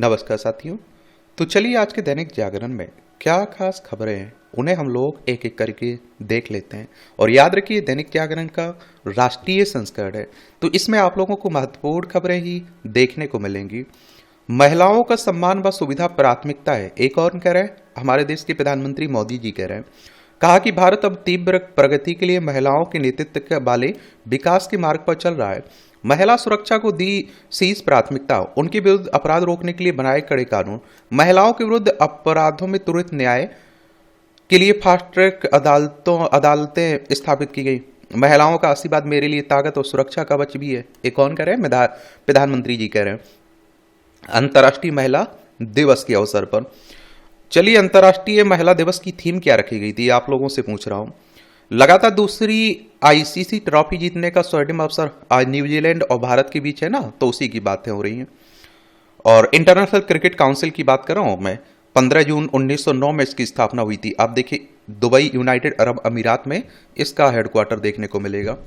नमस्कार साथियों। तो चलिए आज के दैनिक जागरण में क्या खास खबरें हैं उन्हें हम लोग एक एक करके देख लेते हैं। और याद रखिए दैनिक जागरण का राष्ट्रीय संस्करण है, तो इसमें आप लोगों को महत्वपूर्ण खबरें ही देखने को मिलेंगी। महिलाओं का सम्मान व सुविधा प्राथमिकता है, एक और कह रहे हैं हमारे देश के प्रधानमंत्री मोदी जी कह रहे हैं। कहा कि भारत अब तीव्र प्रगति के लिए महिलाओं के नेतृत्व वाले विकास के मार्ग पर चल रहा है। महिला सुरक्षा को दी शीर्ष प्राथमिकता, उनके विरुद्ध अपराध रोकने के लिए बनाए कड़े कानून, महिलाओं के विरुद्ध अपराधों में त्वरित न्याय के लिए फास्ट ट्रैक अदालतें स्थापित की गई। महिलाओं का आशीर्वाद मेरे लिए ताकत और सुरक्षा कवच भी है, ये कौन कह रहे हैं? प्रधानमंत्री जी कह रहे हैं अंतर्राष्ट्रीय महिला दिवस के अवसर पर। चलिए अंतर्राष्ट्रीय महिला दिवस की थीम क्या रखी गई थी, आप लोगों से पूछ रहा हूं। लगातार दूसरी आईसीसी ट्रॉफी जीतने का स्वर्णिम अवसर आज न्यूजीलैंड और भारत के बीच है ना, तो उसी की बातें हो रही हैं। और इंटरनेशनल क्रिकेट काउंसिल की बात कर रहा हूं मैं। 15 जून 1909 में इसकी स्थापना हुई थी। आप देखिए दुबई यूनाइटेड अरब अमीरात में इसका हेडक्वार्टर देखने को मिलेगा।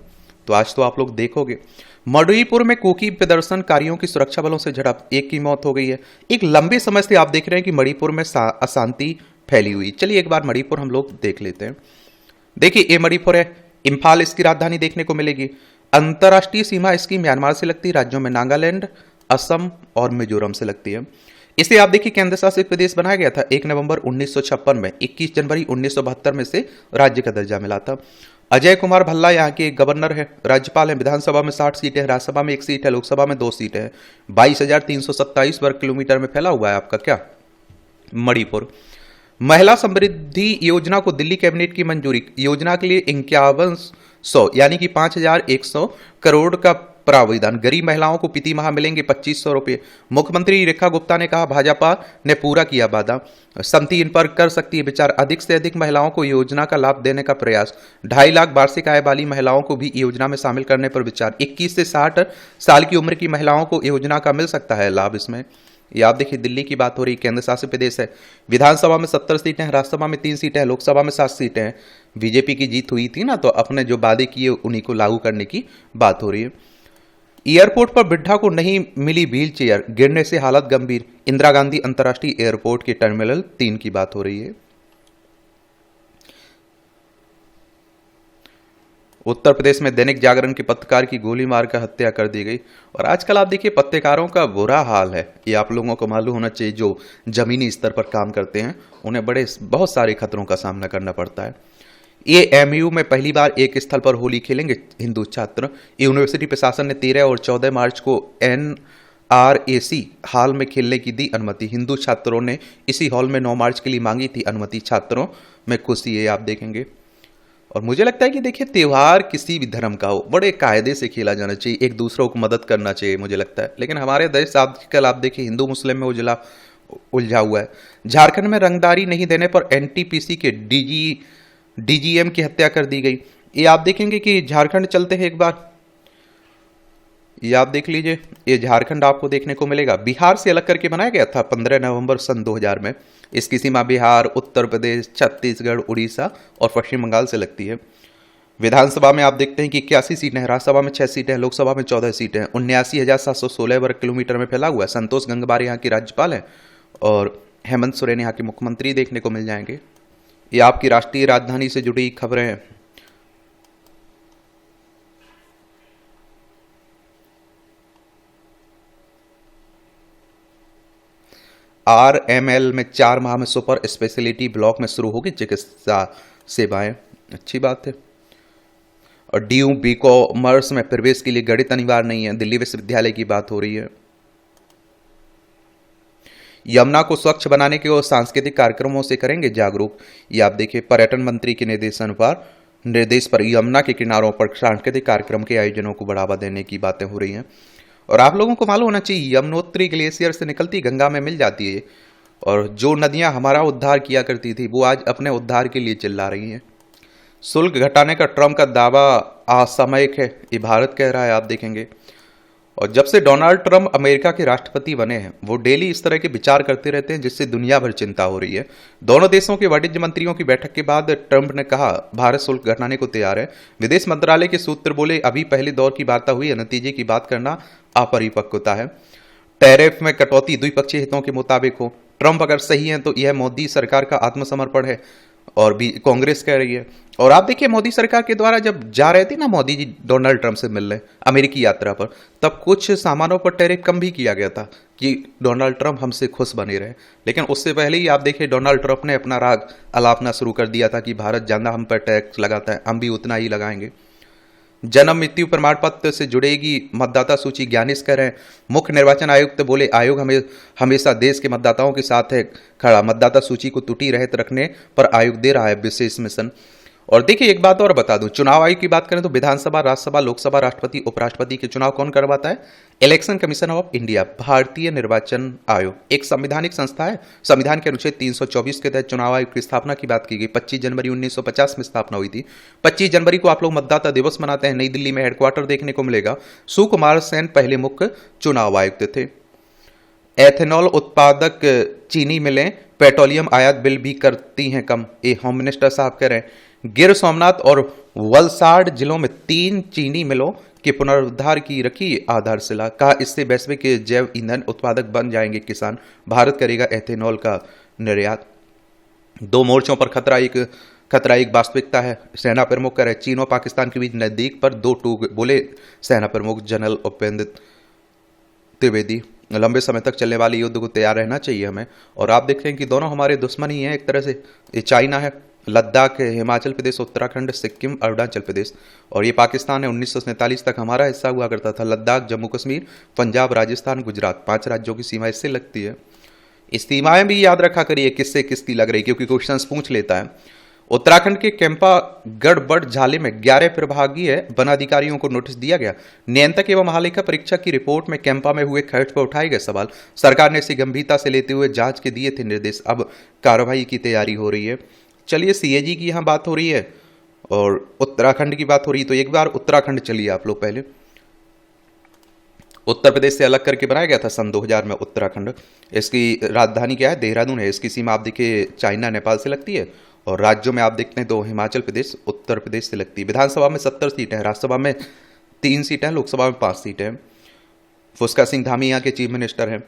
तो आज तो आप लोग देखोगे। मणिपुर में कुकी प्रदर्शनकारियों की सुरक्षा बलों से झड़प, एक की मौत हो गई है। एक लंबे समय से आप देख रहे हैं कि मणिपुर में अशांति फैली हुई। चलिए एक बार मणिपुर हम लोग देख लेते हैं। देखिए ये मणिपुर है, इम्फाल इसकी राजधानी देखने को मिलेगी। अंतर्राष्ट्रीय सीमा इसकी म्यांमार से लगती है, राज्यों में नागालैंड, असम और मिजोरम से लगती है। इसे आप देखिए केंद्र शासित प्रदेश बनाया गया था 1 नवंबर 1956 में। 21 जनवरी 1972 में से राज्य का दर्जा मिला था। अजय कुमार भल्ला यहाँ के गवर्नर है, राज्यपाल है। विधानसभा में 60 सीटें हैं, राज्यसभा में 1 सीट है, लोकसभा में 2 सीटें हैं। 22,327 वर्ग किलोमीटर में फैला हुआ है आपका क्या मणिपुर। महिला समृद्धि योजना को दिल्ली कैबिनेट की मंजूरी। योजना के लिए 5100 यानी कि 5,100 करोड़ का प्रावधान। गरीब महिलाओं को प्रति माह मिलेंगे 2,500 रुपये। मुख्यमंत्री रेखा गुप्ता ने कहा भाजपा ने पूरा किया वादा, समिति इन पर कर सकती है विचार। अधिक से अधिक महिलाओं को योजना का लाभ देने का प्रयास। 2.5 लाख वार्षिक आय वाली महिलाओं को भी योजना में शामिल करने पर विचार। 21 से 60 साल की उम्र की महिलाओं को योजना का मिल सकता है लाभ इसमें। ये आप देखिए दिल्ली की बात हो रही, केंद्र शासित प्रदेश है। विधानसभा में 70 सीटें हैं, राज्यसभा में 3 सीटें हैं, लोकसभा में 7 सीटें हैं। बीजेपी की जीत हुई थी ना, तो अपने जो वादे किए उन्हीं को लागू करने की बात हो रही है। एयरपोर्ट पर वृद्धा को नहीं मिली व्हील चेयर, गिरने से हालत गंभीर। इंदिरा गांधी अंतर्राष्ट्रीय एयरपोर्ट के टर्मिनल 3 की बात हो रही है। उत्तर प्रदेश में दैनिक जागरण के पत्रकार की गोली मारकर हत्या कर दी गई। और आजकल आप देखिए पत्रकारों का बुरा हाल है, ये आप लोगों को मालूम होना चाहिए। जो जमीनी स्तर पर काम करते हैं उन्हें बहुत सारे खतरों का सामना करना पड़ता है। ये एमयू में पहली बार एक स्थल पर होली खेलेंगे हिंदू छात्र। यूनिवर्सिटी प्रशासन ने 13 और 14 मार्च को NRAC हॉल में खेलने की दी अनुमति। हिंदू छात्रों ने इसी हॉल में 9 मार्च के लिए मांगी थी अनुमति। छात्रों में खुशी है, आप देखेंगे। और मुझे लगता है कि देखिए त्योहार किसी भी धर्म का हो, बड़े कायदे से खेला जाना चाहिए, एक दूसरों को मदद करना चाहिए मुझे लगता है। लेकिन हमारे देश आजकल आप देखिए हिंदू मुस्लिम में उलझा हुआ है। झारखंड में रंगदारी नहीं देने पर NTPC के DGM की हत्या कर दी गई। ये आप देखेंगे कि झारखंड चलते हैं एक बार, ये आप देख लीजिए, ये झारखंड आपको देखने को मिलेगा। बिहार से अलग करके बनाया गया था 15 नवंबर सन 2000 में। इसकी सीमा बिहार, उत्तर प्रदेश, छत्तीसगढ़, उड़ीसा और पश्चिम बंगाल से लगती है। विधानसभा में आप देखते हैं कि 81 सीटें हैं, राज्यसभा में 6 सीटें हैं, लोकसभा में 14 सीटें हैं। 79,716 वर्ग किलोमीटर में फैला हुआ है। संतोष गंगवार यहाँ की राज्यपाल है और हेमंत सोरेन यहाँ के मुख्यमंत्री देखने को मिल जाएंगे। ये आपकी राष्ट्रीय राजधानी से जुड़ी खबरें हैं। RML में 4 माह में सुपर स्पेशलिटी ब्लॉक में शुरू होगी चिकित्सा सेवाएं, अच्छी बात है। और DU कॉमर्स में प्रवेश के लिए गणित अनिवार्य नहीं है, दिल्ली विश्वविद्यालय की बात हो रही है। यमुना को स्वच्छ बनाने के और सांस्कृतिक कार्यक्रमों से करेंगे जागरूक। ये आप देखिए पर्यटन मंत्री के निर्देश पर यमुना के किनारों पर सांस्कृतिक कार्यक्रम के आयोजनों को बढ़ावा देने की बातें हो रही हैं। और आप लोगों को मालूम होना चाहिए यमुनोत्री ग्लेशियर से निकलती गंगा में मिल जाती है। और जो नदियां हमारा उद्धार किया करती थी वो आज अपने उद्धार के लिए चिल्ला रही हैं। शुल्क घटाने का ट्रम्प का दावा असामयिक है, ये भारत कह रहा है, आप देखेंगे। और जब से डोनाल्ड ट्रंप अमेरिका के राष्ट्रपति बने हैं वो डेली इस तरह के विचार करते रहते हैं जिससे दुनिया भर चिंता हो रही है। दोनों देशों के वाणिज्य मंत्रियों की बैठक के बाद ट्रंप ने कहा भारत शुल्क घटाने को तैयार है। विदेश मंत्रालय के सूत्र बोले अभी पहले दौर की वार्ता हुई है, नतीजे की बात करना अपरिपक्वता है। टैरिफ में कटौती द्विपक्षीय हितों के मुताबिक हो। ट्रंप अगर सही है तो यह मोदी सरकार का आत्मसमर्पण है, और भी कांग्रेस कह रही है। और आप देखिए मोदी सरकार के द्वारा जब जा रहे थे ना मोदी जी डोनाल्ड ट्रंप से मिलने अमेरिकी यात्रा पर, तब कुछ सामानों पर टैरिफ कम भी किया गया था कि डोनाल्ड ट्रंप हमसे खुश बने रहे। लेकिन उससे पहले ही आप देखिए डोनाल्ड ट्रंप ने अपना राग अलापना शुरू कर दिया था कि भारत ज्यादा हम पर टैक्स लगाता है, हम भी उतना ही लगाएंगे। जन्म मृत्यु प्रमाण पत्र से जुड़ेगी मतदाता सूची, ज्ञानेश कह रहे हैं। मुख्य निर्वाचन आयुक्त बोले आयोग हमेशा देश के मतदाताओं के साथ है खड़ा, मतदाता सूची को त्रुटि रहित रखने पर आयोग दे रहा है विशेष मिशन। और देखिए एक बात और बता दूं, चुनाव आयोग की बात करें तो विधानसभा, राज्यसभा, लोकसभा, राष्ट्रपति, उपराष्ट्रपति के चुनाव कौन करवाता है? इलेक्शन कमीशन ऑफ इंडिया, भारतीय निर्वाचन आयोग, एक संवैधानिक संस्था है। संविधान के अनुच्छेद 324 के तहत चुनाव आयोग की स्थापना की बात की गई। 25 जनवरी 1950 में स्थापना हुई थी। 25 जनवरी को आप लोग मतदाता दिवस मनाते हैं। नई दिल्ली में हेडक्वार्टर देखने को मिलेगा। सुकुमार सेन पहले मुख्य चुनाव आयुक्त थे। एथेनॉल उत्पादक चीनी मिलें पेट्रोलियम आयात बिल भी करती हैं कम, ये होम मिनिस्टर साहब कह रहे हैं। गिर सोमनाथ और वलसाड़ जिलों में 3 चीनी मिलों के पुनरुद्धार की रखी आधारशिला, कहा इससे वैश्विक जैव ईंधन उत्पादक बन जाएंगे किसान, भारत करेगा एथेनॉल का निर्यात। 2 मोर्चों पर खतरा एक वास्तविकता है, सेना प्रमुख कह रहे। चीन और पाकिस्तान के बीच नजदीक पर 2 टूक, बोले सेना प्रमुख जनरल उपेंद्र त्रिवेदी। लंबे समय तक चलने वाले युद्ध को तैयार रहना चाहिए हमें। और आप देख रहे हैं कि दोनों हमारे दुश्मन ही हैं एक तरह से। ये चाइना है, लद्दाख है, हिमाचल प्रदेश, उत्तराखंड, सिक्किम, अरुणाचल प्रदेश, और ये पाकिस्तान है। 1947 तक हमारा हिस्सा हुआ करता था। लद्दाख, जम्मू कश्मीर, पंजाब, राजस्थान, गुजरात, 5 राज्यों की सीमा इससे लगती है। इस सीमाएं भी याद रखा करिए किससे किसकी लग रही, क्योंकि क्वेश्चन पूछ लेता है। उत्तराखंड के कैंपा गढ़बड़ झाले में 11 प्रभागीय वनाधिकारियों को नोटिस दिया गया। नियंत्रक एवं महालेखा परीक्षक की रिपोर्ट में कैंपा में हुए खर्च पर उठाए गए सवाल, सरकार ने इसे गंभीरता से लेते हुए जांच के दिए थे निर्देश। अब कार्रवाई की तैयारी हो रही है। चलिए सीएजी की यहां बात हो रही है और उत्तराखंड की बात हो रही है, तो एक बार उत्तराखंड चलिए आप लोग। पहले उत्तर प्रदेश से अलग करके बनाया गया था सन 2000 में उत्तराखंड। इसकी राजधानी क्या है? देहरादून है। इसकी सीमा आप देखिए चाइना, नेपाल से लगती है। और राज्यों में आप देखते हैं तो हिमाचल प्रदेश, उत्तर प्रदेश से लगती है। विधानसभा में 70 सीटें हैं, राज्यसभा में 3 सीटें हैं, लोकसभा में 5 सीटें हैं। फुस्का सिंह धामी यहाँ के चीफ मिनिस्टर हैं।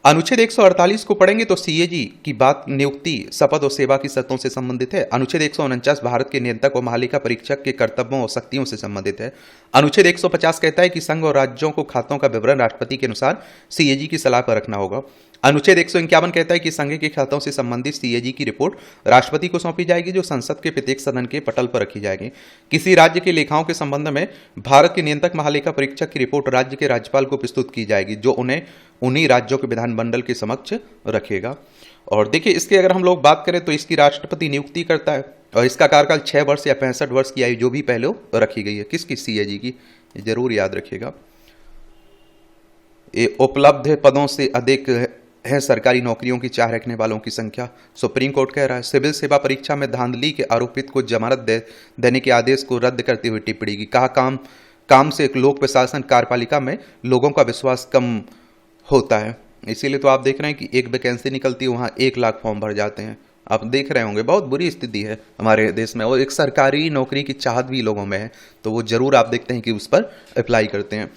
अनुच्छेद 148 को पढ़ेंगे तो सीएजी की बात नियुक्ति, शपथ और सेवा की शर्तों से संबंधित है। अनुच्छेद 149 भारत के नियंत्रक और महालेखा परीक्षक के कर्तव्यों और शक्तियों से संबंधित है। अनुच्छेद 150 कहता है कि संघ और राज्यों को खातों का विवरण राष्ट्रपति के अनुसार सीएजी की सलाह पर रखना होगा। अनुच्छेद 151 कहता है कि संघ के खातों से संबंधित सीएजी की रिपोर्ट राष्ट्रपति को सौंपी जाएगी, जो संसद के प्रत्येक सदन के पटल पर रखी जाएगी। किसी राज्य के लेखाओं के संबंध में भारत के नियंत्रक महालेखा परीक्षक की रिपोर्ट राज्य के राज्यपाल को प्रस्तुत की जाएगी, जो उन्हें उन्हीं राज्यों के विधानमंडल के समक्ष रखेगा। और देखिए इसकी अगर हम लोग बात करें तो इसकी राष्ट्रपति नियुक्ति करता है और इसका कार्यकाल 6 वर्ष या 65 वर्ष की आयु जो भी पहले रखी गई है। किसकी? सीएजी की। जरूर याद रखिएगा। ये उपलब्ध पदों से अधिक है सरकारी नौकरियों की चाह रखने वालों की संख्या। सुप्रीम कोर्ट कह रहा है सिविल सेवा परीक्षा में धांधली के आरोपित को जमानत देने के आदेश को रद्द करते हुए टिप्पणी की। कहा काम से लोक प्रशासन कार्यपालिका में लोगों का विश्वास कम होता है, इसीलिए तो आप देख रहे हैं कि एक वैकेंसी निकलती है वहाँ 1 लाख फॉर्म भर जाते हैं। आप देख रहे होंगे बहुत बुरी स्थिति है हमारे देश में, और एक सरकारी नौकरी की चाहत भी लोगों में है, तो वो जरूर आप देखते हैं कि उस पर अप्लाई करते हैं।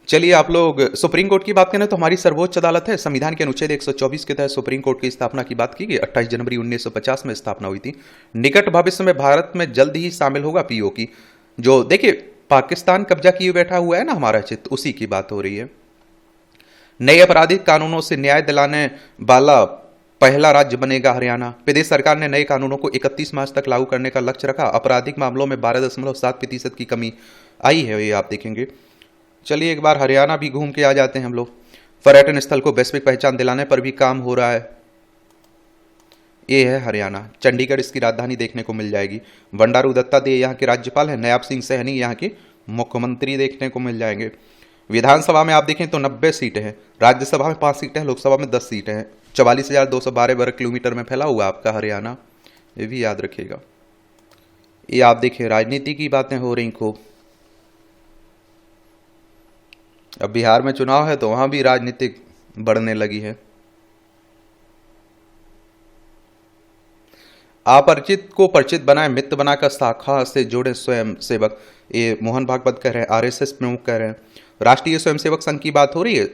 चलिए आप लोग सुप्रीम कोर्ट की बात करें तो हमारी सर्वोच्च अदालत है। संविधान के अनुच्छेद 124 के तहत सुप्रीम कोर्ट की स्थापना की बात की गई। 28 जनवरी 1950 में स्थापना हुई थी। निकट भविष्य में भारत में जल्द ही शामिल होगा पीओके, जो देखिए पाकिस्तान कब्जा किए बैठा हुआ है ना हमारा चित्त, उसी की बात हो रही है। नए आपराधिक कानूनों से न्याय दिलाने वाला पहला राज्य बनेगा हरियाणा। प्रदेश सरकार ने नए कानूनों को 31 मार्च तक लागू करने का लक्ष्य रखा। आपराधिक मामलों में 12.7% की कमी आई है, ये आप देखेंगे। चलिए एक बार हरियाणा भी घूम के आ जाते हैं हम लोग। पर्यटन स्थल को वैश्विक पहचान दिलाने पर भी काम हो रहा है। ये है हरियाणा। चंडीगढ़ इसकी राजधानी देखने को मिल जाएगी। बंडारू दत्तात्रेय यहाँ के राज्यपाल हैं। नयाब सिंह सैनी यहाँ के मुख्यमंत्री देखने को मिल जाएंगे। विधानसभा में आप देखें तो 90 सीटें हैं, राज्यसभा में 5 सीटें हैं, लोकसभा में 10 सीटें हैं। 44,212 वर्ग किलोमीटर में फैला हुआ आपका हरियाणा, ये भी याद रखिएगा। ये आप देखिए राजनीति की बातें हो रही खूब। अब बिहार में चुनाव है तो वहां भी राजनीतिक बढ़ने लगी है। अपरिचित को परिचित बनाए, मित्र बनाकर शाखा से जोड़े स्वयं सेवक, ये मोहन भागवत कह रहे हैं। आरएसएस प्रमुख कह रहे हैं। राष्ट्रीय स्वयंसेवक संघ की बात हो रही है।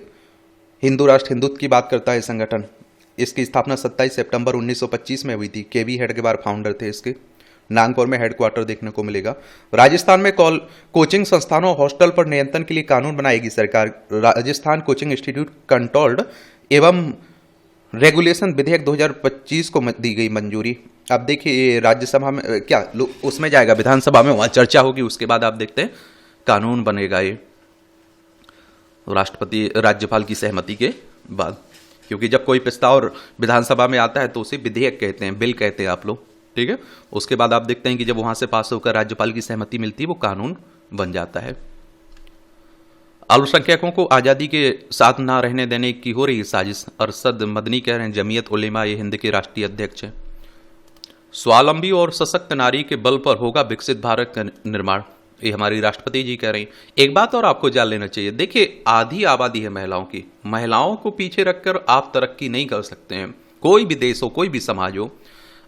हिंदू राष्ट्र हिंदुत्व की बात करता है संगठन। इसकी स्थापना 27 सितंबर 1925 में हुई थी। केवी हेडगेवार फाउंडर थे इसके। नागपुर में हेडक्वार्टर देखने को मिलेगा। राजस्थान में कोचिंग संस्थानों हॉस्टल पर नियंत्रण के लिए कानून बनाएगी सरकार। राजस्थान कोचिंग इंस्टीट्यूट कंट्रोल्ड एवं रेगुलेशन विधेयक 2025 को दी गई मंजूरी। अब देखिए राज्यसभा में क्या उसमें जाएगा, विधानसभा में वहां चर्चा होगी, उसके बाद आप देखते हैं कानून बनेगा ये राष्ट्रपति राज्यपाल की सहमति के बाद। क्योंकि जब कोई प्रस्ताव विधानसभा में आता है तो उसे विधेयक कहते हैं, बिल कहते हैं आप लोग, ठीक है। उसके बाद आप देखते हैं कि जब वहां से पास होकर राज्यपाल की सहमति मिलती है वो कानून बन जाता है। अल्पसंख्यकों को आज़ादी के साथ ना रहने देने की हो रही साजिश, अरशद मदनी कह रहे हैं, जमीयत उलेमा ये हिंद के राष्ट्रीय अध्यक्ष हैं। स्वावलंबी और सशक्त नारी के बल पर होगा विकसित भारत का निर्माण, ये हमारी राष्ट्रपति जी कह रही हैं। एक बात और आपको जान लेना चाहिए, देखिए आधी आबादी है महिलाओं की, महिलाओं को पीछे रखकर आप तरक्की नहीं कर सकते हैं, कोई भी देश हो, कोई भी समाज हो।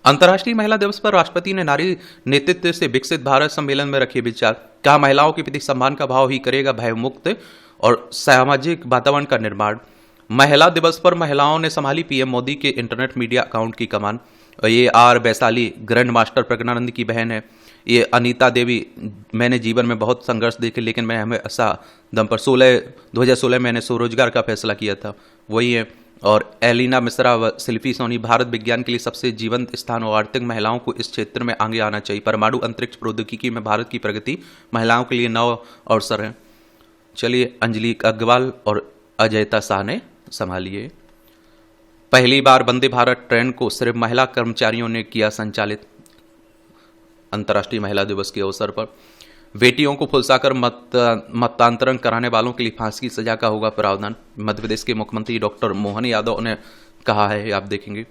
अंतर्राष्ट्रीय महिला दिवस पर राष्ट्रपति ने नारी नेतृत्व से विकसित भारत सम्मेलन में रखे विचार। कहा महिलाओं के प्रति सम्मान का भाव ही करेगा भयमुक्त और सामाजिक वातावरण का निर्माण। महिला दिवस पर महिलाओं ने संभाली पीएम मोदी के इंटरनेट मीडिया अकाउंट की कमान। ये R Vaishali grandmaster Praggnanandhaa की बहन है। ये अनीता देवी, मैंने जीवन में बहुत संघर्ष देखे लेकिन मैं हमेशा दम पर 2016 मैंने स्वरोजगार का फैसला किया था, वही है। और एलिना मिश्रा व शिल्पी सोनी, भारत विज्ञान के लिए सबसे जीवंत स्थान और आर्थिक महिलाओं को इस क्षेत्र में आगे आना चाहिए। परमाणु अंतरिक्ष प्रौद्योगिकी में भारत की प्रगति महिलाओं के लिए नव अवसर है। चलिए अंजलि अग्रवाल और अजयता शाह ने संभालिए। पहली बार वंदे भारत ट्रेन को सिर्फ महिला कर्मचारियों ने किया संचालित। अंतर्राष्ट्रीय महिला दिवस के अवसर पर बेटियों को फुलसाकर मतांतरण कराने वालों के लिए फांसी की सजा का होगा प्रावधान। मध्य प्रदेश के मुख्यमंत्री डॉक्टर मोहन यादव ने कहा है, आप देखेंगे।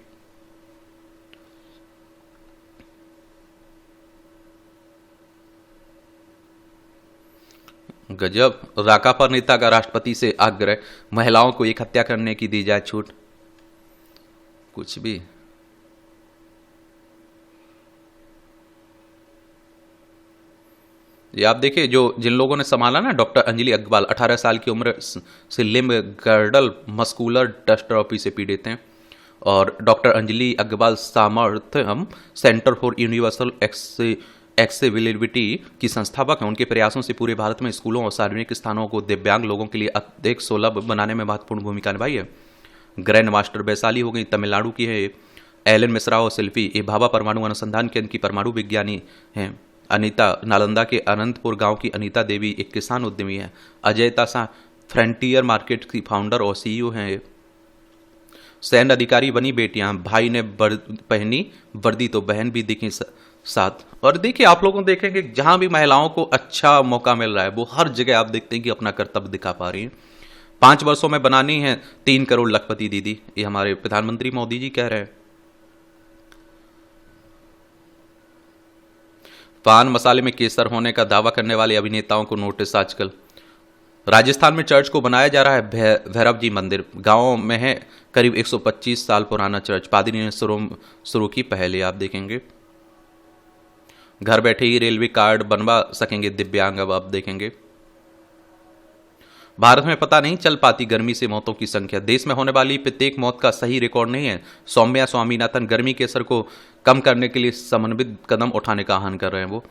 गजब, राकापा नेता का राष्ट्रपति से आग्रह, महिलाओं को एक हत्या करने की दी जाए छूट। कुछ भी। ये आप देखिए जो जिन लोगों ने संभाला ना, डॉक्टर अंजलि अग्रवाल 18 साल की उम्र से लिम्ब गर्डल मस्कुलर डिस्ट्रॉफी से पीड़ित हैं। और doctor Anjali Agarwal Samarthyam centre for universal accessibility की संस्थापक हैं। उनके प्रयासों से पूरे भारत में स्कूलों और सार्वजनिक स्थानों को दिव्यांग लोगों के लिए अधिक सुलभ बनाने में महत्वपूर्ण भूमिका निभाई है। ग्रैंड मास्टर वैशाली हो गई, तमिलनाडु की है। एलन मिश्रा और शिल्पी ये भाभा परमाणु अनुसंधान केंद्र की परमाणु विज्ञानी हैं। अनीता नालंदा के अनंतपुर गांव की अनीता देवी एक किसान उद्यमी है। अजयता शाह फ्रंटियर मार्केट की फाउंडर और सीईओ हैं। सैन्य अधिकारी बनी बेटियां, भाई ने पहनी वर्दी तो बहन भी दिखी साथ। और देखिए आप लोगों देखेंगे जहां भी महिलाओं को अच्छा मौका मिल रहा है वो हर जगह आप देखते हैं कि अपना कर्तव्य दिखा पा रही हैं। 5 वर्षों में बनानी है 3 करोड़ लखपति दीदी, ये हमारे प्रधानमंत्री मोदी जी कह रहे हैं। पान मसाले में केसर होने का दावा करने वाले अभिनेताओं को नोटिस आजकल। राजस्थान में चर्च को बनाया जा रहा है भैरव जी मंदिर। गांव में है करीब 125 साल पुराना चर्च। पादरी ने शुरू की पहले, आप देखेंगे। घर बैठे ही रेलवे कार्ड बनवा सकेंगे दिव्यांग, अब आप देखेंगे। भारत में पता नहीं चल पाती गर्मी से मौतों की संख्या। देश में होने वाली प्रत्येक मौत का सही रिकॉर्ड नहीं है। सौम्या स्वामीनाथन गर्मी के असर को कम करने के लिए समन्वित कदम उठाने का आह्वान कर रहे हैं वो।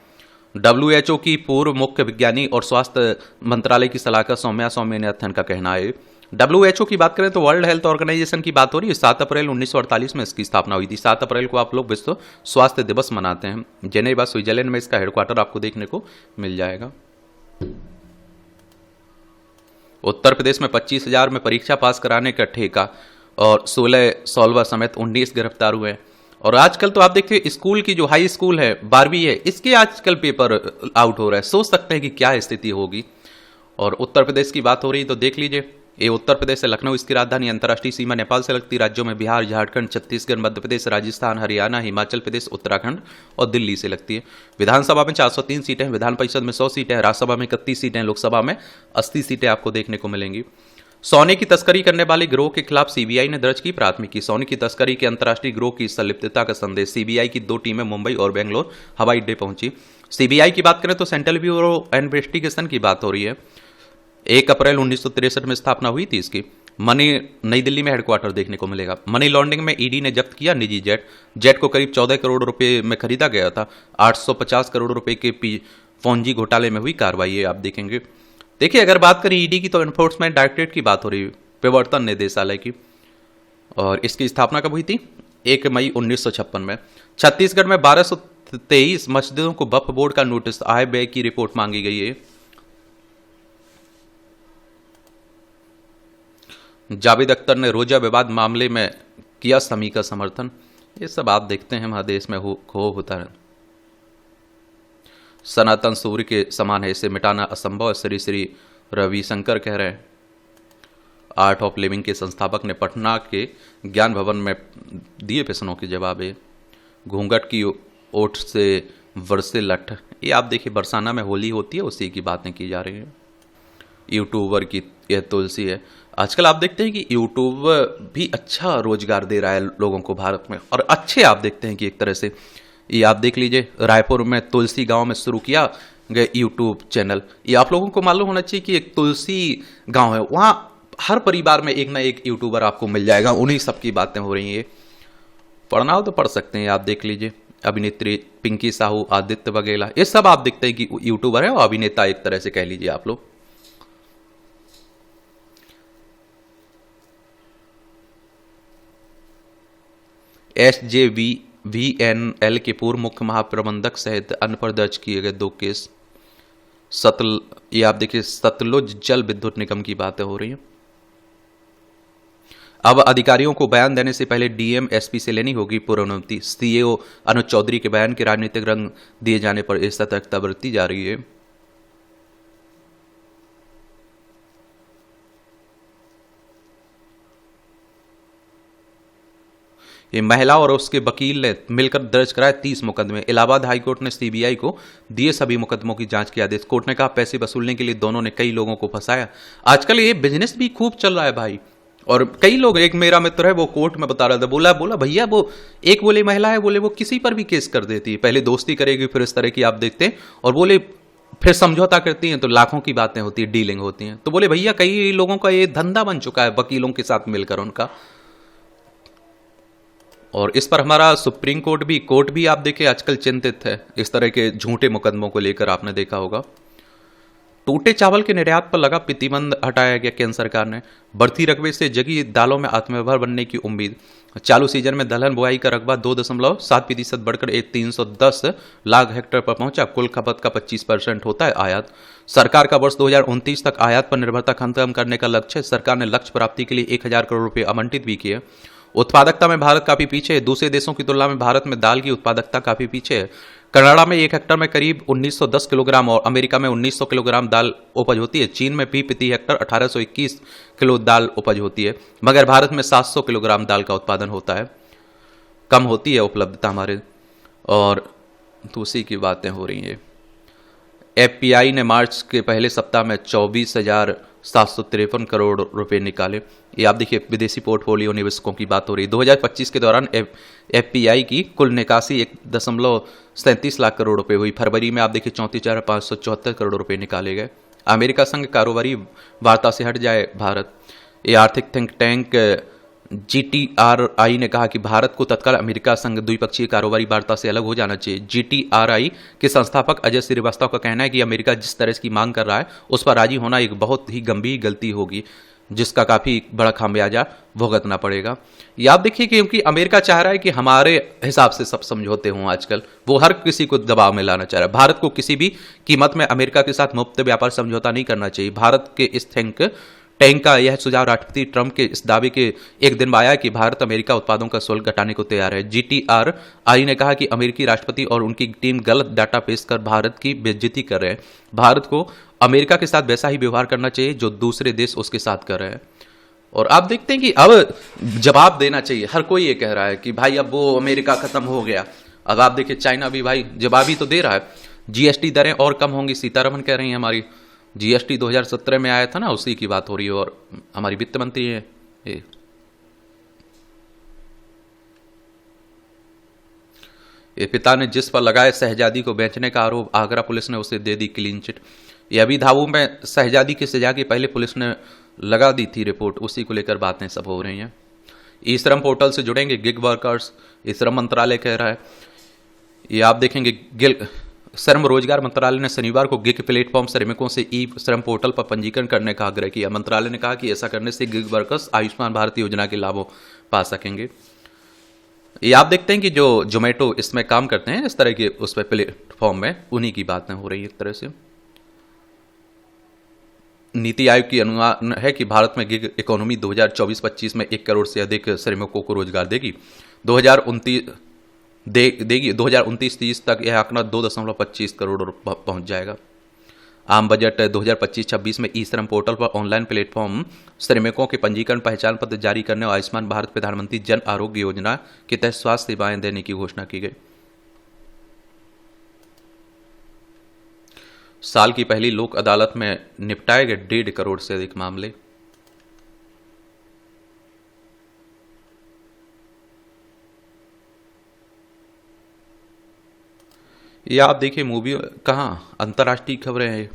WHO की पूर्व मुख्य विज्ञानी और स्वास्थ्य मंत्रालय की सलाहकार सौम्या स्वामीनाथन का कहना है। WHO की बात करें तो वर्ल्ड हेल्थ ऑर्गेनाइजेशन की बात हो रही है। 7 अप्रैल 1948 में इसकी स्थापना हुई थी। 7 अप्रैल को आप लोग विश्व स्वास्थ्य दिवस मनाते हैं। जेनेवा स्विट्जरलैंड में इसका हेडक्वार्टर आपको देखने को मिल जाएगा। उत्तर प्रदेश में 25,000 में परीक्षा पास कराने का ठेका और 16 सॉल्वर समेत 19 गिरफ्तार हुए। और आजकल तो आप देखते हैं स्कूल की जो हाई स्कूल है 12वीं है, इसके आजकल पेपर आउट हो रहा है। सोच सकते हैं कि क्या स्थिति होगी। और उत्तर प्रदेश की बात हो रही तो देख लीजिए, ये उत्तर प्रदेश है, लखनऊ इसकी राजधानी। अंतर्राष्ट्रीय सीमा नेपाल से लगती। राज्यों में बिहार, झारखंड, छत्तीसगढ़, मध्य प्रदेश, राजस्थान, हरियाणा, हिमाचल प्रदेश, उत्तराखंड और दिल्ली से लगती है। विधानसभा में 403 सीटें हैं, विधान परिषद में 100 सीटें हैं, राज्यसभा में 31 सीटें हैं, लोकसभा में 80 सीटें आपको देखने को मिलेंगी। सोने की तस्करी करने वाले गिरोह के खिलाफ सीबीआई ने दर्ज की प्राथमिकी। सोने की तस्करी के अंतर्राष्ट्रीय गिरोह की संलिप्तता का संदेश। सीबीआई की 2 टीमें मुंबई और बेंगलोर हवाई अड्डे पहुंची। सीबीआई की बात करें तो सेंट्रल ब्यूरो इन्वेस्टिगेशन की बात हो रही है। 1 अप्रैल 1963 में स्थापना हुई थी इसकी। मनी नई दिल्ली में हेडक्वार्टर देखने को मिलेगा। मनी लॉन्ड्रिंग में ईडी ने जब्त किया निजी जेट। जेट को करीब 14 करोड़ रुपए में खरीदा गया था। 850 करोड़ रुपए के फौजी घोटाले में हुई कार्रवाई है, आप देखेंगे। देखिए, अगर बात करें ईडी की तो एनफोर्समेंट डायरेक्टरेट की बात हो रही है, प्रवर्तन निदेशालय की। और इसकी स्थापना कब हुई थी? 1 मई 1956 में। छत्तीसगढ़ में 1223 मस्जिदों को वक्फ बोर्ड का नोटिस, आय व्यय की रिपोर्ट मांगी गई है। जावेद अख्तर ने रोजा विवाद मामले में किया समी का समर्थन। ये सब आप देखते हैं हमारे देश में होता है। सनातन सूर्य के समान है, इसे मिटाना असंभव, श्री श्री रविशंकर कह रहे हैं। आर्ट ऑफ लिविंग के संस्थापक ने पटना के ज्ञान भवन में दिए प्रश्नों के जवाब। घूंघट की ओठ से बरसे लठ, ये आप देखिए बरसाना में होली होती है, उसी की बातें की जा रही हैं। यूट्यूबर की यह तुलसी है। आजकल आप देखते हैं कि यूट्यूब भी अच्छा रोजगार दे रहा है लोगों को भारत में, और अच्छे आप देखते हैं कि एक तरह से ये आप देख लीजिए, रायपुर में तुलसी गांव में शुरू किया गया यूट्यूब चैनल। ये आप लोगों को मालूम होना चाहिए कि एक तुलसी गांव है, वहां हर परिवार में एक ना एक यूट्यूबर आपको मिल जाएगा। उन्हीं सब की बातें हो रही हैं। पढ़ना हो तो पढ़ सकते हैं, आप देख लीजिए। अभिनेत्री पिंकी साहू, आदित्य वगेला, ये सब आप देखते हैं कि यूट्यूबर है और अभिनेता एक तरह से कह लीजिए आप लोग। SJVNL के पूर्व मुख्य महाप्रबंधक सहित अन्य पर दर्ज किए गए 2 केस। ये आप देखिए सतलुज जल विद्युत निगम की बातें हो रही हैं। अब अधिकारियों को बयान देने से पहले डीएम एसपी से लेनी होगी पूर्व अनुमति। सीएओ अनुज चौधरी के बयान के राजनीतिक रंग दिए जाने पर इस सतर्कता बरती जा रही है। ये महिला और उसके वकील ने मिलकर दर्ज कराए 30 मुकदमे। इलाहाबाद हाईकोर्ट ने सीबीआई को दिए सभी मुकदमों की जांच के आदेश। कोर्ट ने कहा पैसे वसूलने के लिए दोनों ने कई लोगों को फंसाया। आजकल ये बिजनेस भी खूब चल रहा है भाई, और कई लोग, एक मेरा मित्र है वो कोर्ट में बता रहा था, बोला भैया वो एक बोले महिला है, बोले वो किसी पर भी केस कर देती है, पहले दोस्ती करेगी फिर इस तरह की आप देखते हैं, और बोले फिर समझौता करती हैं तो लाखों की बातें होती है, डीलिंग होती हैं। तो बोले भैया कई लोगों का ये धंधा बन चुका है वकीलों के साथ मिलकर उनका। और इस पर हमारा सुप्रीम कोर्ट भी आप देखें आजकल चिंतित है इस तरह के झूठे मुकदमों को लेकर। आपने देखा होगा टूटे चावल के निर्यात पर लगा प्रतिबंध हटाया गया केंद्र सरकार ने। बढ़ती रकबे से जगी दालों में आत्मनिर्भर बनने की उम्मीद। चालू सीजन में दलहन बुआई का रकबा 2.7% बढ़कर 310 लाख हेक्टेयर पर पहुंचा। कुल खपत का 25% होता है आयात। सरकार का वर्ष 2029 तक आयात पर निर्भरता खत्म करने का लक्ष्य है। सरकार ने लक्ष्य प्राप्ति के लिए 1000 करोड़ रुपए आवंटित भी किए। उत्पादकता में भारत काफी पीछे है। दूसरे देशों की तुलना में भारत में दाल की उत्पादकता काफी पीछे है। कनाडा में 1 हेक्टर में करीब 1910 किलोग्राम और अमेरिका में 1900 किलोग्राम दाल उपज होती है। चीन में भी प्रति हेक्टर 1821 किलो दाल उपज होती है, मगर भारत में 700 किलोग्राम दाल का उत्पादन होता है। कम होती है उपलब्धता हमारे, और तो उसी की बातें हो रही हैं। एफपीआई ने मार्च के पहले सप्ताह में 24,753 करोड़ रुपए निकाले। ये आप देखिए विदेशी पोर्टफोलियो निवेशकों की बात हो रही है। 2025 के दौरान एफपीआई की कुल निकासी 1.37 लाख करोड़ रुपए हुई। फरवरी में आप देखिए 34,574 करोड़ रुपए निकाले गए। अमेरिका संग कारोबारी वार्ता से हट जाए भारत। ये आर्थिक थिंक टैंक जीटीआरआई ने कहा कि भारत को तत्काल अमेरिका संग द्विपक्षीय कारोबारी वार्ता से अलग हो जाना चाहिए। जीटीआरआई के संस्थापक अजय श्रीवास्तव का कहना है कि अमेरिका जिस तरह की मांग कर रहा है उस पर राजी होना एक बहुत ही गंभीर गलती होगी, जिसका काफी बड़ा खामियाजा भुगतना पड़ेगा। ये आप देखिए क्योंकि अमेरिका चाह रहा है कि हमारे हिसाब से सब समझौते हों। आजकल वो हर किसी को दबाव में लाना चाह रहा है। भारत को किसी भी कीमत में अमेरिका के साथ मुफ्त व्यापार समझौता नहीं करना चाहिए। भारत के इस थिंक टैंक का यह सुझाव राष्ट्रपति ट्रंप के इस दावे के एक दिन में आया कि भारत अमेरिका उत्पादों का शुल्क घटाने को तैयार है। जीटीआरआई ने कहा कि अमेरिकी राष्ट्रपति और उनकी टीम गलत डाटा पेश कर भारत की बेइज्जती कर रहे हैं। भारत को अमेरिका के साथ वैसा ही व्यवहार करना चाहिए जो दूसरे देश उसके साथ कर रहे हैं। और आप देखते हैं कि अब जवाब देना चाहिए। हर कोई ये कह रहा है कि भाई अब वो अमेरिका खत्म हो गया। अब आप देखिए चाइना भी भाई जवाब ही तो दे रहा है। जीएसटी दरें और कम होंगी, सीतारमन कह रही हैं। हमारी जीएसटी 2017 में आया था ना, उसी की बात हो रही है। और हमारी वित्त मंत्री है ये पिता ने जिस पर लगाए शहजादी को बेचने का आरोप, आगरा पुलिस ने उसे दे दी क्लीन चिट। ये अभी धाबू में शहजादी की सजा की पहले पुलिस ने लगा दी थी रिपोर्ट, उसी को लेकर बातें सब हो रही हैं। ई श्रम पोर्टल से जुड़ेंगे गिग वर्कर्स, ये श्रम मंत्रालय कह रहा है। ये आप देखेंगे श्रम रोजगार मंत्रालय ने शनिवार को गिग प्लेटफॉर्म श्रमिकों से ई श्रम पोर्टल पर पंजीकरण करने का आग्रह किया। मंत्रालय ने कहा कि ऐसा करने से गिग वर्कर्स आयुष्मान भारत योजना के लाभों पा सकेंगे। ये आप देखते हैं कि जो जोमेटो इसमें काम करते हैं इस तरह के उस पर प्लेटफॉर्म में, उन्हीं की बातें हो रही है एक तरह से। नीति आयोग की अनुमान है कि भारत में गिग इकोनॉमी 2024-25 में 1 करोड़ से अधिक श्रमिकों को रोजगार देगी। 2029-30 तक यह आंकड़ा 2.25 करोड़ पहुंच जाएगा। आम बजट 2025-26 में ई श्रम पोर्टल पर ऑनलाइन प्लेटफॉर्म श्रमिकों के पंजीकरण, पहचान पत्र जारी करने और आयुष्मान भारत प्रधानमंत्री जन आरोग्य योजना के तहत स्वास्थ्य सेवाएं देने की घोषणा की गई। साल की पहली लोक अदालत में निपटाए गए 1.5 करोड़ से अधिक मामले। ये आप देखिए मूवी कहाँ अंतर्राष्ट्रीय खबरें हैं।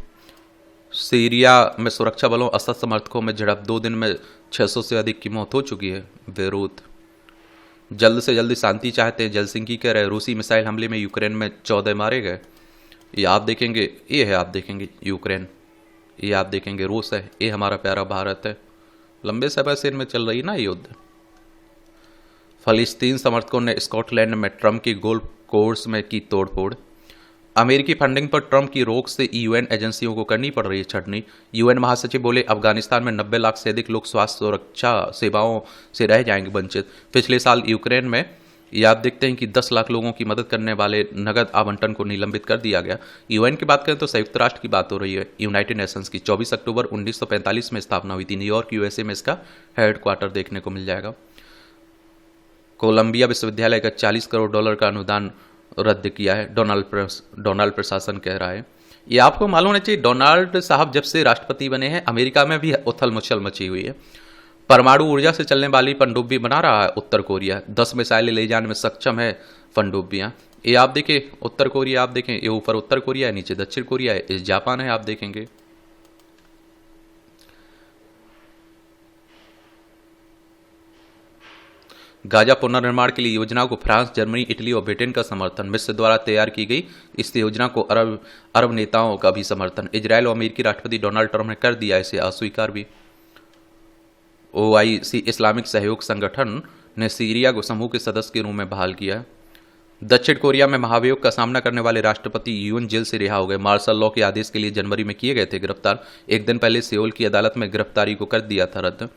सीरिया में सुरक्षा बलों असद समर्थकों में झड़प, 2 दिन में 600 से अधिक की मौत हो चुकी है। बेरूत जल्द से जल्द शांति चाहते हैं, जलसिंकी कह रहे। रूसी मिसाइल हमले में यूक्रेन में 14 मारे गए। ये आप देखेंगे, ये है आप देखेंगे यूक्रेन, ये आप देखेंगे रूस है, ये हमारा प्यारा भारत है। लंबे समय से इनमें चल रही ना युद्ध। फलस्तीन समर्थकों ने स्कॉटलैंड में ट्रंप की गोल्फ कोर्स में की तोड़फोड़। अमेरिकी फंडिंग पर ट्रंप की रोक से यूएन एजेंसियों को करनी पड़ रही है छटनी। यूएन महासचिव बोले अफगानिस्तान में 90 लाख से अधिक लोग स्वास्थ्य सुरक्षा सेवाओं से रह जाएंगे वंचित। पिछले साल यूक्रेन में ये आप देखते हैं कि 10 लाख लोगों की मदद करने वाले नगद आवंटन को निलंबित कर दिया गया। यूएन की बात करें तो संयुक्त राष्ट्र की बात हो रही है। यूनाइटेड नेशंस की 24 अक्टूबर 1945 में स्थापना हुई थी। न्यूयॉर्क यूएसए में इसका हेडक्वार्टर देखने को मिल जाएगा। कोलंबिया विश्वविद्यालय का $40 करोड़ का अनुदान रद्द किया है, डोनाल्ड प्रशासन कह रहा है। ये आपको मालूम होना चाहिए, डोनाल्ड साहब जब से राष्ट्रपति बने हैं अमेरिका में भी उथल मुछल मची हुई है। परमाणु ऊर्जा से चलने वाली पनडुब्बी बना रहा है उत्तर कोरिया। 10 मिसाइलें ले जाने में सक्षम है पनडुब्बियां। ये आप देखिए उत्तर कोरिया, आप देखें ये ऊपर उत्तर कोरिया है, नीचे दक्षिण कोरिया है, इस जापान है, आप देखेंगे। गाजा पुनर्निर्माण के लिए योजना को फ्रांस, जर्मनी, इटली और ब्रिटेन का समर्थन। मिस्र द्वारा तैयार की गई इस योजना को अरब नेताओं का भी समर्थन। इजरायल और अमेरिकी राष्ट्रपति डोनाल्ड ट्रंप ने कर दिया इसे अस्वीकार भी। ओआईसी इस्लामिक सहयोग संगठन ने सीरिया को समूह के सदस्य के रूप में बहाल किया। दक्षिण कोरिया में महाभियोग का सामना करने वाले राष्ट्रपति यून जेल से रिहा हो गए। मार्शल लॉ के आदेश के लिए जनवरी में किए गए थे गिरफ्तार। एक दिन पहले सियोल की अदालत में गिरफ्तारी को कर दिया था रद्द।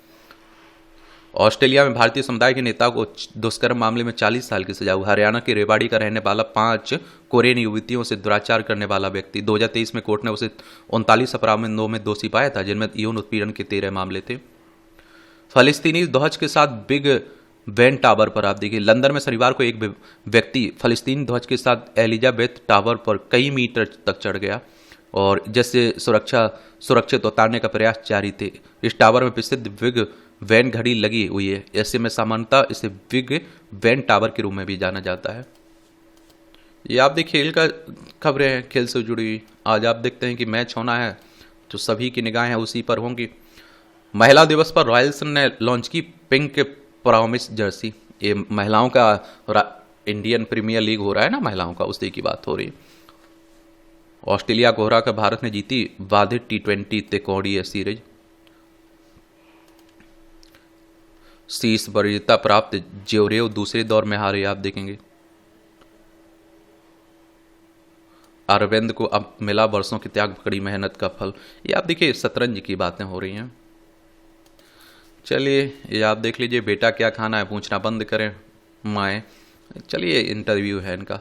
ऑस्ट्रेलिया में भारतीय समुदाय के नेता को दुष्कर्म मामले में 40 साल की सजा हुई। हरियाणा के रेवाड़ी का रहने वाला 5 कोरियन युवतियों से दुराचार करने वाला व्यक्ति। 2023 में कोर्ट ने उसे 39 अपराधों में दोषी पाया था, जिनमें यौन उत्पीड़न के 13 मामले थे। फलस्तीनी ध्वज के साथ बिग बेन टावर पर आप देखिए, लंदन में शनिवार को एक व्यक्ति फलस्तीनी ध्वज के साथ एलिजाबेथ टावर पर कई मीटर तक चढ़ गया और जैसे सुरक्षित उतारने का प्रयास जारी थे। इस टावर में प्रसिद्ध बिग वैन घड़ी लगी हुई है। ऐसे में सामान्यतः इसे बिग वैन टावर के रूप में भी जाना जाता है। ये आप देखिए खेल का खबरें हैं, खेल से जुड़ी हुई। आज आप देखते हैं कि मैच होना है तो सभी की निगाहें उसी पर होंगी। महिला दिवस पर रॉयल्स ने लॉन्च की पिंक प्रॉमिस जर्सी। ये महिलाओं का इंडियन प्रीमियर लीग हो रहा है ना महिलाओं का, उसी की बात हो रही। ऑस्ट्रेलिया को हरा कर भारत ने जीती बाधित T20 तेकोड़िया सीरीज। शीर्ष वरीयता प्राप्त ज्योरेव दूसरे दौर में हारे, आप देखेंगे। अरविंद को अब मिला वर्षों की त्याग कड़ी मेहनत का फल। ये आप देखिए शतरंज की बातें हो रही हैं। चलिए ये आप देख लीजिए, बेटा क्या खाना है पूछना बंद करें माए। चलिए इंटरव्यू है इनका।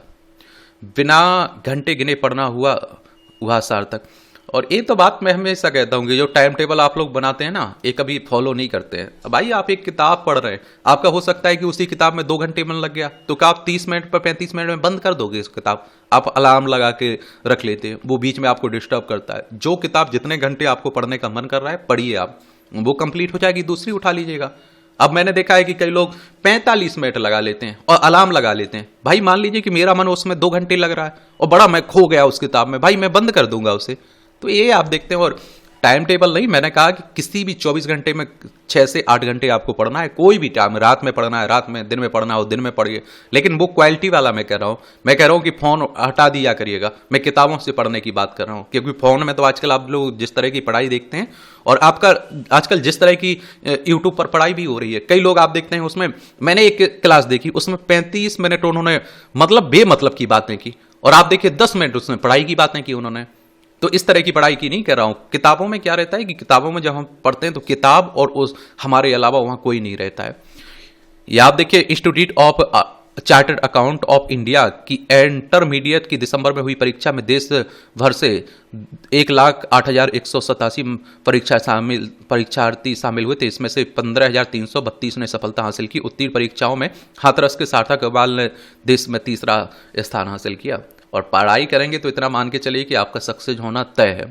बिना घंटे गिने पढ़ना हुआ सार्थक। और ये तो बात मैं हमेशा कहता हूँ कि जो टाइम टेबल आप लोग बनाते हैं ना, ये कभी फॉलो नहीं करते हैं। अब भाई आप एक किताब पढ़ रहे हैं, आपका हो सकता है कि उसी किताब में 2 घंटे मन लग गया, तो क्या आप 30 मिनट पर 35 मिनट में बंद कर दोगे इस किताब? आप अलार्म लगा के रख लेते हैं, वो बीच में आपको डिस्टर्ब करता है। जो किताब जितने घंटे आपको पढ़ने का मन कर रहा है पढ़िए, आप वो कंप्लीट हो जाएगी, दूसरी उठा लीजिएगा। अब मैंने देखा है कि कई लोग 45 मिनट लगा लेते हैं और अलार्म लगा लेते हैं। भाई मान लीजिए कि मेरा मन उसमें 2 घंटे लग रहा है और बड़ा मैं खो गया उस किताब में, भाई मैं बंद कर दूंगा उसे। तो ये आप देखते हैं। और टाइम टेबल नहीं, मैंने कहा कि किसी भी 24 घंटे में 6 से 8 घंटे आपको पढ़ना है, कोई भी टाइम, रात में पढ़ना है रात में, दिन में पढ़ना हो दिन में पढ़िए, लेकिन वो क्वालिटी वाला मैं कह रहा हूँ। मैं कह रहा हूँ कि फ़ोन हटा दिया करिएगा, मैं किताबों से पढ़ने की बात कर रहा हूँ, क्योंकि फ़ोन में तो आजकल आप लोग जिस तरह की पढ़ाई देखते हैं, और आपका आजकल जिस तरह की यूट्यूब पर पढ़ाई भी हो रही है, कई लोग आप देखते हैं उसमें, मैंने एक क्लास देखी उसमें 35 मिनट उन्होंने मतलब बेमतलब की बातें की, और आप देखिए 10 मिनट उसमें पढ़ाई की बातें की उन्होंने। तो इस तरह की पढ़ाई की नहीं कर रहा हूं। किताबों में क्या रहता है कि किताबों में जब हम पढ़ते हैं तो किताब और उस हमारे अलावा वहां कोई नहीं रहता है। या आप देखिए institute of chartered account of India की इंटरमीडिएट की दिसंबर में हुई परीक्षा में देश भर से 1,08,187 परीक्षार्थी शामिल हुए थे। इसमें से 15,332 ने सफलता हासिल की। उत्तीर्ण परीक्षाओं में हाथरस के सार्थक अग्रवाल ने देश में तीसरा स्थान हासिल किया। और पढ़ाई करेंगे तो इतना मान के चलिए कि आपका सक्सेस होना तय है।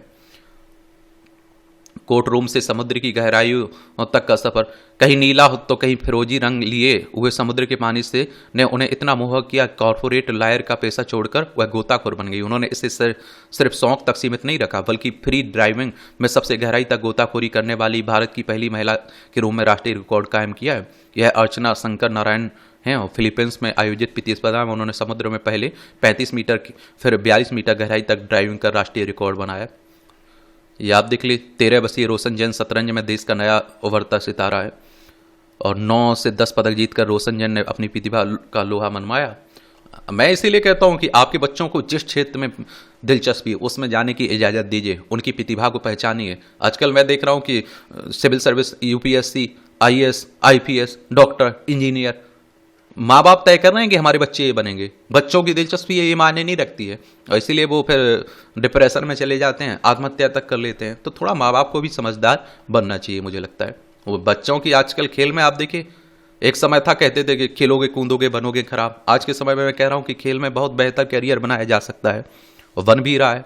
कोर्ट रूम से समुद्र की गहराइयों तक का सफर, कहीं नीला हो तो कहीं फिरोजी रंग लिए हुए समुद्र के पानी से ने उन्हें इतना मोहक किया, कॉर्पोरेट लायर का पैसा छोड़कर वह गोताखोर बन गई। उन्होंने इसे सिर्फ शौक तक सीमित नहीं रखा, बल्कि फ्री ड्राइविंग में सबसे गहराई तक गोताखोरी करने वाली भारत की पहली महिला के रूप में राष्ट्रीय रिकॉर्ड कायम किया है। यह अर्चना शंकर नारायण हैं और फिलीपींस में आयोजित प्रतिस्पर्धा में उन्होंने समुद्र में पहले 35 मीटर फिर 42 मीटर गहराई तक ड्राइविंग कर राष्ट्रीय रिकॉर्ड बनाया। ये आप देख ली। 13 वर्षीय रोशन जैन शतरंज में देश का नया उभरता सितारा है, और 9 से 10 पदक जीतकर रोशन जैन ने अपनी प्रतिभा का लोहा मनवाया। मैं इसीलिए कहता हूं कि आपके बच्चों को जिस क्षेत्र में दिलचस्पी है उसमें जाने की इजाज़त दीजिए, उनकी प्रतिभा को पहचानिए। आजकल मैं देख रहा हूं कि civil service, UPSC, IAS, IPS, doctor, engineer, माँ बाप तय कर रहे हैं कि हमारे बच्चे ये बनेंगे। बच्चों की दिलचस्पी ये मायने नहीं रखती है, और इसीलिए वो फिर डिप्रेशन में चले जाते हैं, आत्महत्या तक कर लेते हैं। तो थोड़ा माँ बाप को भी समझदार बनना चाहिए मुझे लगता है। वो बच्चों की आजकल खेल में आप देखिए, एक समय था कहते थे कि खेलोगे कूदोगे बनोगे खराब। आज के समय में मैं कह रहा हूँ कि खेल में बहुत बेहतर करियर बनाया जा सकता है, और बन भी रहा है।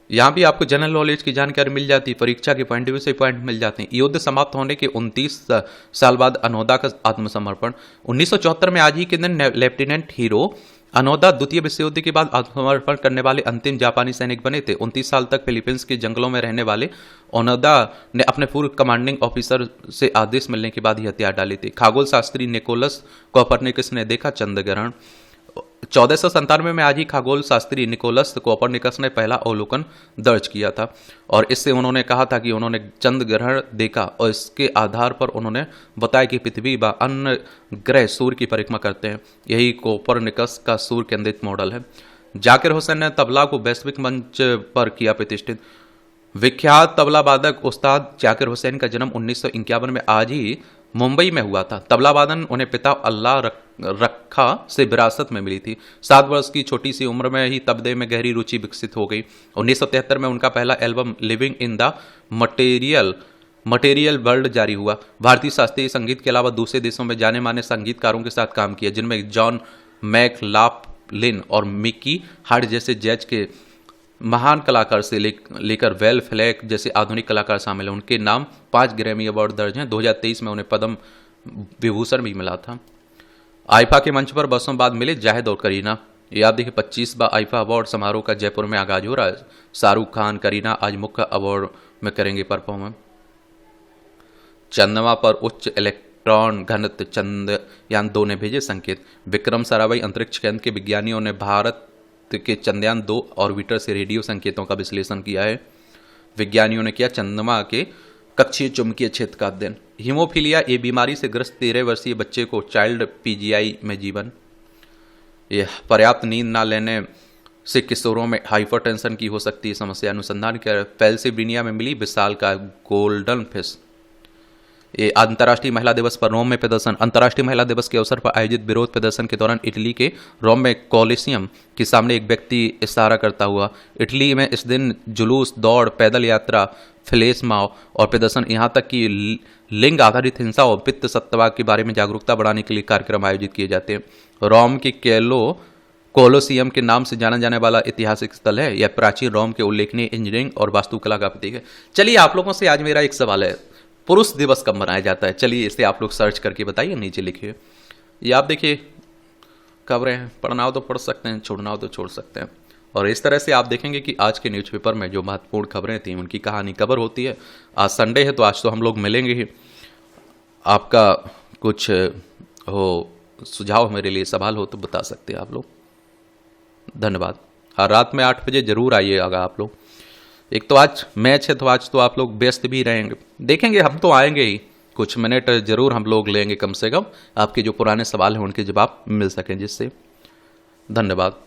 यहाँ भी आपको जनरल नॉलेज की जानकारी मिल जाती है, परीक्षा के पॉइंट व्यू से पॉइंट मिल जाते हैं। युद्ध समाप्त होने के 29 साल बाद अनोदा का आत्मसमर्पण। 1974 में आज ही के दिन लेफ्टिनेंट हीरो अनोदा द्वितीय विश्व युद्ध के बाद आत्मसमर्पण करने वाले अंतिम जापानी सैनिक बने थे। 29 साल तक फिलीपींस के जंगलों में रहने वाले ओनोदा ने अपने पूर्व कमांडिंग ऑफिसर से आदेश मिलने के बाद ही हथियार डाले थे। खगोल शास्त्री निकोलस कोपरनिकस ने देखा चंद्र ग्रहण। 1497 में आज ही खगोल शास्त्री निकोलस कोपरनिकस ने पहला अवलोकन दर्ज किया था, और इससे उन्होंने कहा था कि उन्होंने चंद्र ग्रहण देखा, और इसके आधार पर उन्होंने बताया कि पृथ्वी व अन्य ग्रह सूर्य की परिक्रमा करते हैं। यही कोपरनिकस का सूर्य केंद्रित मॉडल है। जाकिर हुसैन ने तबला को वैश्विक मंच पर किया प्रतिष्ठित। विख्यात तबला वादक उस्ताद जाकिर हुसैन का जन्म 1951 में आज ही मुंबई में हुआ था। तबला वादन उन्हें पिता अल्लाह रखा से विरासत में मिली थी। 7 वर्ष की छोटी सी उम्र में ही तबले में गहरी रुचि विकसित हो गई। 1973 में उनका पहला album living in the material world जारी हुआ। भारतीय शास्त्रीय संगीत के अलावा दूसरे देशों में जाने माने संगीतकारों के साथ काम किया, जिनमें जॉन मैकलाफ्लिन और मिकी हार्ट जैसे जैज के महान कलाकार से लेकर वेल फ्लैक जैसे आधुनिक कलाकार शामिल हैं। उनके नाम 5 ग्रैमी अवार्ड दर्ज हैं। 2023 में उन्हें पद्म विभूषण भी मिला था। आईफा के मंच पर बरसों बाद मिले जाहिद और करीना। ये आप देखिए 25वां आईफा अवार्ड समारोह का जयपुर में आगाज हो रहा है। शाहरुख खान, करीना आज मुख्य अवार्ड में करेंगे परफॉर्मेंस। चंद्रमा पर उच्च इलेक्ट्रॉन घनत्व चंद्रयान 2 ने भेजे संकेत। विक्रम साराभाई अंतरिक्ष केंद्र के विज्ञानियों ने भारत के चंद्रयान 2 ऑर्बिटर से रेडियो संकेतों का विश्लेषण किया है। विज्ञानियों ने किया चंद्रमा के कक्षीय चुंबकीय क्षेत्र का अध्ययन। हीमोफीलिया ये बीमारी से ग्रस्त 13 वर्षीय बच्चे को चाइल्ड पीजीआई में जीवन। यह पर्याप्त नींद ना लेने से किशोरों में हाइपरटेंशन की हो सकती है समस्या। अनुसंधान कर पेंसिल्वेनिया में मिली विशाल का गोल्डन फिश। ये अंतर्राष्ट्रीय महिला दिवस पर रोम में प्रदर्शन। अंतर्राष्ट्रीय महिला दिवस के अवसर पर आयोजित विरोध प्रदर्शन के दौरान इटली के रोम में कोलिसियम के सामने एक व्यक्ति इशारा करता हुआ। इटली में इस दिन जुलूस, दौड़, पैदल यात्रा, फ्लैश मॉब और प्रदर्शन, यहाँ तक कि लिंग आधारित हिंसा और पित्त सत्यवाद के बारे में जागरूकता बढ़ाने के लिए कार्यक्रम आयोजित किए जाते हैं। रोम के कोलोसियम के नाम से जाना जाने वाला ऐतिहासिक स्थल है। यह प्राचीन रोम के उल्लेखनीय इंजीनियरिंग और वास्तुकला का प्रतीक है। चलिए आप लोगों से आज मेरा एक सवाल है, पुरुष दिवस कब मनाया जाता है? चलिए इसे आप लोग सर्च करके बताइए, नीचे लिखिए। ये आप देखिए खबरें हैं, पढ़ना हो तो पढ़ सकते हैं, छोड़ना हो तो छोड़ सकते हैं। और इस तरह से आप देखेंगे कि आज के न्यूज़पेपर में जो महत्वपूर्ण खबरें थी उनकी कहानी कवर होती है। आज संडे है तो आज तो हम लोग मिलेंगे ही। आपका कुछ हो सुझाव मेरे लिए, सवाल हो तो बता सकते हैं आप लोग। धन्यवाद। हर रात में 8 बजे जरूर आइएगा आप लोग। एक तो आज मैच है तो आज तो आप लोग व्यस्त भी रहेंगे, देखेंगे हम तो आएंगे ही, कुछ मिनट जरूर हम लोग लेंगे कम से कम, आपके जो पुराने सवाल हैं उनके जवाब मिल सकें जिससे। धन्यवाद।